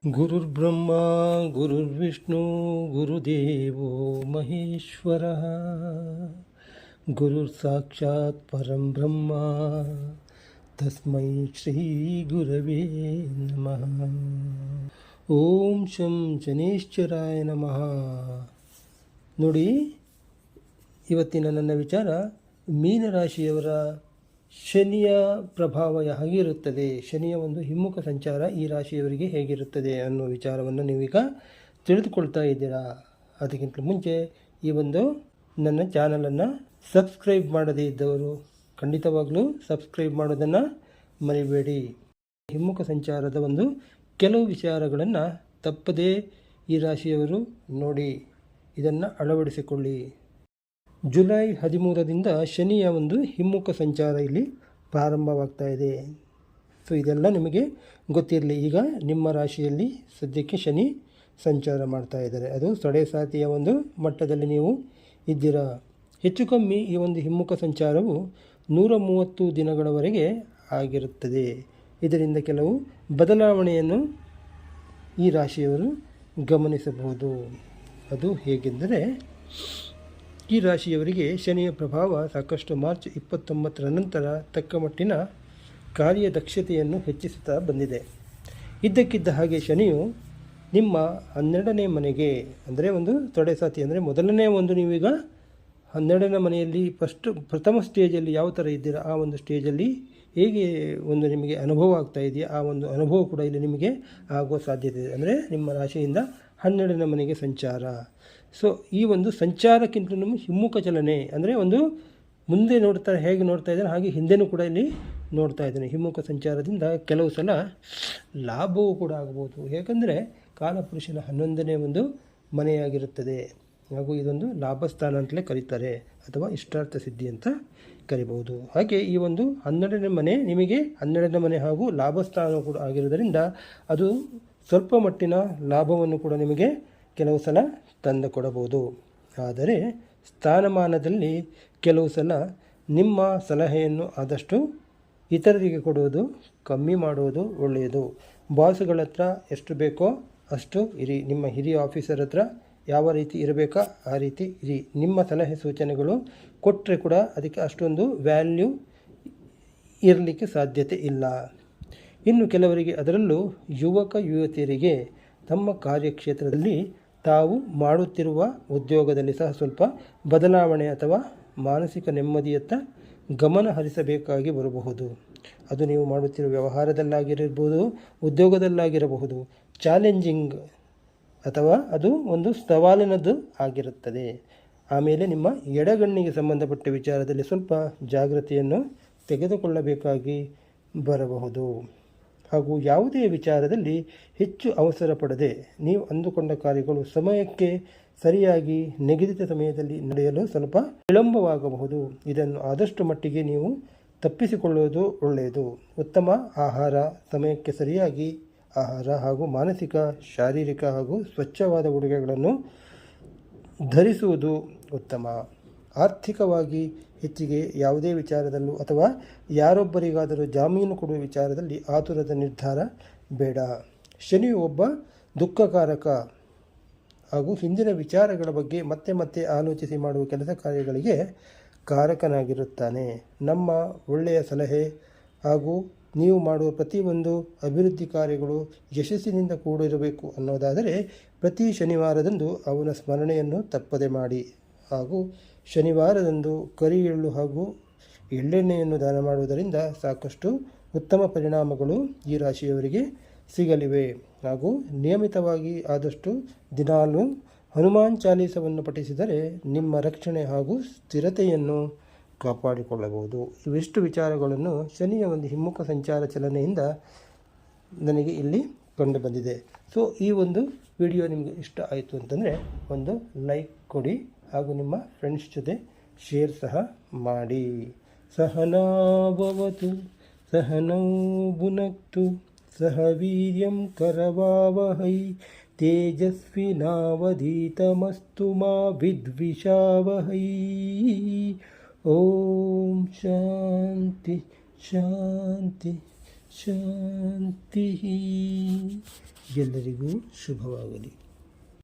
ಗುರುರ್ಬ್ರಹ್ಮ ಗುರುರ್ವಿಷ್ಣು ಗುರುದೇವೋ ಮಹೇಶ್ವರಃ ಗುರುರ್ ಸಾಕ್ಷಾತ್ ಪರಂ ಬ್ರಹ್ಮ ತಸ್ಮೈ ಶ್ರೀ ಗುರವೇ ನಮಃ. ಓಂ ಶಂ ಶನೇಶ್ವರಾಯ ನಮಃ. ನೋಡಿ, ಇವತ್ತಿನ ನನ್ನ ವಿಚಾರ ಮೀನರಾಶಿಯವರ ಶನಿಯ ಪ್ರಭಾವ ಹೇಗಿರುತ್ತದೆ, ಶನಿಯ ಒಂದು ಹಿಮ್ಮುಖ ಸಂಚಾರ ಈ ರಾಶಿಯವರಿಗೆ ಹೇಗಿರುತ್ತದೆ ಅನ್ನೋ ವಿಚಾರವನ್ನು ನೀವೀಗ ತಿಳಿದುಕೊಳ್ತಾ ಇದ್ದೀರಾ. ಅದಕ್ಕಿಂತ ಮುಂಚೆ ಈ ಒಂದು ನನ್ನ ಚಾನಲನ್ನು ಸಬ್ಸ್ಕ್ರೈಬ್ ಮಾಡದೇ ಇದ್ದವರು ಖಂಡಿತವಾಗಲೂ ಸಬ್ಸ್ಕ್ರೈಬ್ ಮಾಡೋದನ್ನು ಮರಿಬೇಡಿ. ಹಿಮ್ಮುಖ ಸಂಚಾರದ ಒಂದು ಕೆಲವು ವಿಚಾರಗಳನ್ನು ತಪ್ಪದೇ ಈ ರಾಶಿಯವರು ನೋಡಿ, ಇದನ್ನು ಅಳವಡಿಸಿಕೊಳ್ಳಿ. ಜುಲೈ 13ರಿಂದ ಶನಿಯ ಒಂದು ಹಿಮ್ಮುಖ ಸಂಚಾರ ಇಲ್ಲಿ ಪ್ರಾರಂಭವಾಗ್ತಾ ಇದೆ. ಸೊ ಇದೆಲ್ಲ ನಿಮಗೆ ಗೊತ್ತಿರಲಿ. ಈಗ ನಿಮ್ಮ ರಾಶಿಯಲ್ಲಿ ಸದ್ಯಕ್ಕೆ ಶನಿ ಸಂಚಾರ ಮಾಡ್ತಾ ಇದ್ದಾರೆ. ಅದು ಸಡೆಸಾತಿಯ ಒಂದು ಮಟ್ಟದಲ್ಲಿ ನೀವು ಇದ್ದೀರಾ. ಹೆಚ್ಚು ಕಮ್ಮಿ ಈ ಒಂದು ಹಿಮ್ಮುಖ ಸಂಚಾರವು 130 ದಿನಗಳವರೆಗೆ ಆಗಿರುತ್ತದೆ. ಇದರಿಂದ ಕೆಲವು ಬದಲಾವಣೆಯನ್ನು ಈ ರಾಶಿಯವರು ಗಮನಿಸಬಹುದು. ಅದು ಹೇಗೆಂದರೆ, ಈ ರಾಶಿಯವರಿಗೆ ಶನಿಯ ಪ್ರಭಾವ ಸಾಕಷ್ಟು ಮಾರ್ಚ್ 29ರ ನಂತರ ತಕ್ಕಮಟ್ಟಿನ ಕಾರ್ಯದಕ್ಷತೆಯನ್ನು ಹೆಚ್ಚಿಸುತ್ತಾ ಬಂದಿದೆ. ಇದ್ದಕ್ಕಿದ್ದ ಹಾಗೆ ಶನಿಯು ನಿಮ್ಮ 12ನೇ ಮನೆಗೆ, ಅಂದರೆ ಒಂದು ತೊಡೆಸಾತಿ, ಅಂದರೆ ಮೊದಲನೇ ಒಂದು ನೀವೀಗ 12ನೇ ಮನೆಯಲ್ಲಿ ಪ್ರಥಮ ಸ್ಟೇಜಲ್ಲಿ ಯಾವ ಥರ ಇದ್ದೀರಾ ಆ ಒಂದು ಸ್ಟೇಜಲ್ಲಿ ಹೇಗೆ ಒಂದು ನಿಮಗೆ ಅನುಭವ ಆಗ್ತಾ ಇದೆಯಾ ಆ ಒಂದು ಅನುಭವ ಕೂಡ ಇಲ್ಲಿ ನಿಮಗೆ ಆಗುವ ಸಾಧ್ಯತೆ ಇದೆ. ಅಂದರೆ ನಿಮ್ಮ ರಾಶಿಯಿಂದ 12ನೇ ಮನೆಗೆ ಸಂಚಾರ. ಸೊ ಈ ಒಂದು ಸಂಚಾರಕ್ಕಿಂತ ನಮ್ಮ ಹಿಮ್ಮುಖ ಚಲನೆ, ಅಂದರೆ ಒಂದು ಮುಂದೆ ಹೇಗೆ ನೋಡ್ತಾ ಇದ್ದಾನೆ ಹಾಗೆ ಹಿಂದೆನೂ ಕೂಡ ಇಲ್ಲಿ ನೋಡ್ತಾ ಇದ್ದಾನೆ. ಹಿಮ್ಮುಖ ಸಂಚಾರದಿಂದ ಕೆಲವು ಸಲ ಲಾಭವೂ ಕೂಡ ಆಗ್ಬೋದು. ಏಕೆಂದರೆ ಕಾಲಪುರುಷನ 11ನೇ ಒಂದು ಮನೆಯಾಗಿರುತ್ತದೆ, ಹಾಗೂ ಇದೊಂದು ಲಾಭಸ್ಥಾನ ಅಂತಲೇ ಕರೀತಾರೆ, ಅಥವಾ ಇಷ್ಟಾರ್ಥ ಸಿದ್ಧಿ ಅಂತ ಕರಿಬಹುದು. ಹಾಗೆ ಈ ಒಂದು 12ನೇ ಮನೆ ನಿಮಗೆ 12ನೇ ಮನೆ ಹಾಗೂ ಲಾಭಸ್ಥಾನ ಕೂಡ ಆಗಿರೋದರಿಂದ ಅದು ಸ್ವಲ್ಪ ಮಟ್ಟಿನ ಲಾಭವನ್ನು ಕೂಡ ನಿಮಗೆ ಕೆಲವು ಸಲ ತಂದು ಕೊಡಬಹುದು. ಆದರೆ ಸ್ಥಾನಮಾನದಲ್ಲಿ ಕೆಲವು ಸಲ ನಿಮ್ಮ ಸಲಹೆಯನ್ನು ಆದಷ್ಟು ಇತರರಿಗೆ ಕೊಡುವುದು ಕಮ್ಮಿ ಮಾಡುವುದು ಒಳ್ಳೆಯದು. ಬಾಸ್ಗಳ ಹತ್ರ ಎಷ್ಟು ಬೇಕೋ ಅಷ್ಟು ಇರಿ. ನಿಮ್ಮ ಹಿರಿಯ ಆಫೀಸರ್ ಹತ್ರ ಯಾವ ರೀತಿ ಇರಬೇಕೋ ಆ ರೀತಿ ಇರಿ. ನಿಮ್ಮ ಸಲಹೆ ಸೂಚನೆಗಳು ಕೊಟ್ಟರೆ ಕೂಡ ಅದಕ್ಕೆ ಅಷ್ಟೊಂದು ವ್ಯಾಲ್ಯೂ ಇರಲಿಕ್ಕೆ ಸಾಧ್ಯತೆ ಇಲ್ಲ. ಇನ್ನು ಕೆಲವರಿಗೆ, ಅದರಲ್ಲೂ ಯುವಕ ಯುವತಿಯರಿಗೆ, ತಮ್ಮ ಕಾರ್ಯಕ್ಷೇತ್ರದಲ್ಲಿ ತಾವು ಮಾಡುತ್ತಿರುವ ಉದ್ಯೋಗದಲ್ಲಿ ಸಹ ಸ್ವಲ್ಪ ಬದಲಾವಣೆ ಅಥವಾ ಮಾನಸಿಕ ನೆಮ್ಮದಿಯತ್ತ ಗಮನ ಹರಿಸಬೇಕಾಗಿ ಬರಬಹುದು. ಅದು ನೀವು ಮಾಡುತ್ತಿರುವ ವ್ಯವಹಾರದಲ್ಲಾಗಿರಬಹುದು, ಉದ್ಯೋಗದಲ್ಲಾಗಿರಬಹುದು. ಚಾಲೆಂಜಿಂಗ್ ಅಥವಾ ಅದು ಒಂದು ಸವಾಲಿನದ್ದು ಆಗಿರುತ್ತದೆ. ಆಮೇಲೆ ನಿಮ್ಮ ಎಡಗಣ್ಣಿಗೆ ಸಂಬಂಧಪಟ್ಟ ವಿಚಾರದಲ್ಲಿ ಸ್ವಲ್ಪ ಜಾಗೃತಿಯನ್ನು ತೆಗೆದುಕೊಳ್ಳಬೇಕಾಗಿ ಬರಬಹುದು. ಹಾಗೂ ಯಾವುದೇ ವಿಚಾರದಲ್ಲಿ ಹೆಚ್ಚು ಅವಸರ ಪಡದೆ ನೀವು ಅಂದುಕೊಂಡ ಕಾರ್ಯಗಳು ಸಮಯಕ್ಕೆ ಸರಿಯಾಗಿ ನಿಗದಿತ ಸಮಯದಲ್ಲಿ ನಡೆಯಲು ಸ್ವಲ್ಪ ವಿಳಂಬವಾಗಬಹುದು. ಇದನ್ನು ಆದಷ್ಟು ಮಟ್ಟಿಗೆ ನೀವು ತಪ್ಪಿಸಿಕೊಳ್ಳುವುದು ಒಳ್ಳೆಯದು. ಉತ್ತಮ ಆಹಾರ, ಸಮಯಕ್ಕೆ ಸರಿಯಾಗಿ ಆಹಾರ ಹಾಗೂ ಮಾನಸಿಕ, ಶಾರೀರಿಕ ಹಾಗೂ ಸ್ವಚ್ಛವಾದ ಉಡುಗೆಗಳನ್ನು ಧರಿಸುವುದು ಉತ್ತಮ. ಆರ್ಥಿಕವಾಗಿ ಹೆಚ್ಚಿಗೆ ಯಾವುದೇ ವಿಚಾರದಲ್ಲೂ ಅಥವಾ ಯಾರೊಬ್ಬರಿಗಾದರೂ ಜಾಮೀನು ಕೊಡುವ ವಿಚಾರದಲ್ಲಿ ಆತುರದ ನಿರ್ಧಾರ ಬೇಡ. ಶನಿಯು ಒಬ್ಬ ದುಃಖಕಾರಕ ಹಾಗೂ ಹಿಂದಿನ ವಿಚಾರಗಳ ಬಗ್ಗೆ ಮತ್ತೆ ಮತ್ತೆ ಆಲೋಚಿಸಿ ಮಾಡುವ ಕೆಲಸ ಕಾರ್ಯಗಳಿಗೆ ಕಾರಕನಾಗಿರುತ್ತಾನೆ. ನಮ್ಮ ಒಳ್ಳೆಯ ಸಲಹೆ ಹಾಗೂ ನೀವು ಮಾಡುವ ಪ್ರತಿಯೊಂದು ಅಭಿವೃದ್ಧಿ ಕಾರ್ಯಗಳು ಯಶಸ್ಸಿನಿಂದ ಕೂಡಿರಬೇಕು ಅನ್ನೋದಾದರೆ ಪ್ರತಿ ಶನಿವಾರದಂದು ಅವನ ಸ್ಮರಣೆಯನ್ನು ತಪ್ಪದೆ ಮಾಡಿ. ಹಾಗೂ ಶನಿವಾರದಂದು ಕರಿ ಎಳ್ಳು ಹಾಗೂ ಎಳ್ಳೆಣ್ಣೆಯನ್ನು ದಾನ ಮಾಡುವುದರಿಂದ ಸಾಕಷ್ಟು ಉತ್ತಮ ಪರಿಣಾಮಗಳು ಈ ರಾಶಿಯವರಿಗೆ ಸಿಗಲಿವೆ. ಹಾಗೂ ನಿಯಮಿತವಾಗಿ ಆದಷ್ಟು ದಿನಾಲೂ ಹನುಮಾನ್ ಚಾಲೀಸವನ್ನು ಪಠಿಸಿದರೆ ನಿಮ್ಮ ರಕ್ಷಣೆ ಹಾಗೂ ಸ್ಥಿರತೆಯನ್ನು ಕಾಪಾಡಿಕೊಳ್ಳಬಹುದು. ಇವಿಷ್ಟು ವಿಚಾರಗಳನ್ನು ಶನಿಯ ಒಂದು ಹಿಮ್ಮುಖ ಸಂಚಾರ ಚಲನೆಯಿಂದ ನನಗೆ ಇಲ್ಲಿ ಕಂಡು ಬಂದಿದೆ. ಸೊ ಈ ಒಂದು ವಿಡಿಯೋ ನಿಮಗೆ ಇಷ್ಟ ಆಯಿತು ಅಂತಂದರೆ ಒಂದು ಲೈಕ್ ಕೊಡಿ, ಹಾಗೂ ನಿಮ್ಮ ಫ್ರೆಂಡ್ಸ್ ಜೊತೆ ಶೇರ್ ಸಹ ಮಾಡಿ. ಸಹನಾಭವತು ಸಹನೌ ಭುನಕ್ತು ಸಹ ವೀರ್ಯಂ ಕರವಾವಹೈ ತೇಜಸ್ವಿನಾವಧೀತಮಸ್ತು ಮಾ ವಿದ್ವಿಷಾವಹೈ. ಓಂ ಶಾಂತಿ ಶಾಂತಿ ಶಾಂತಿ. ಎಲ್ಲರಿಗೂ ಶುಭವಾಗಲಿ.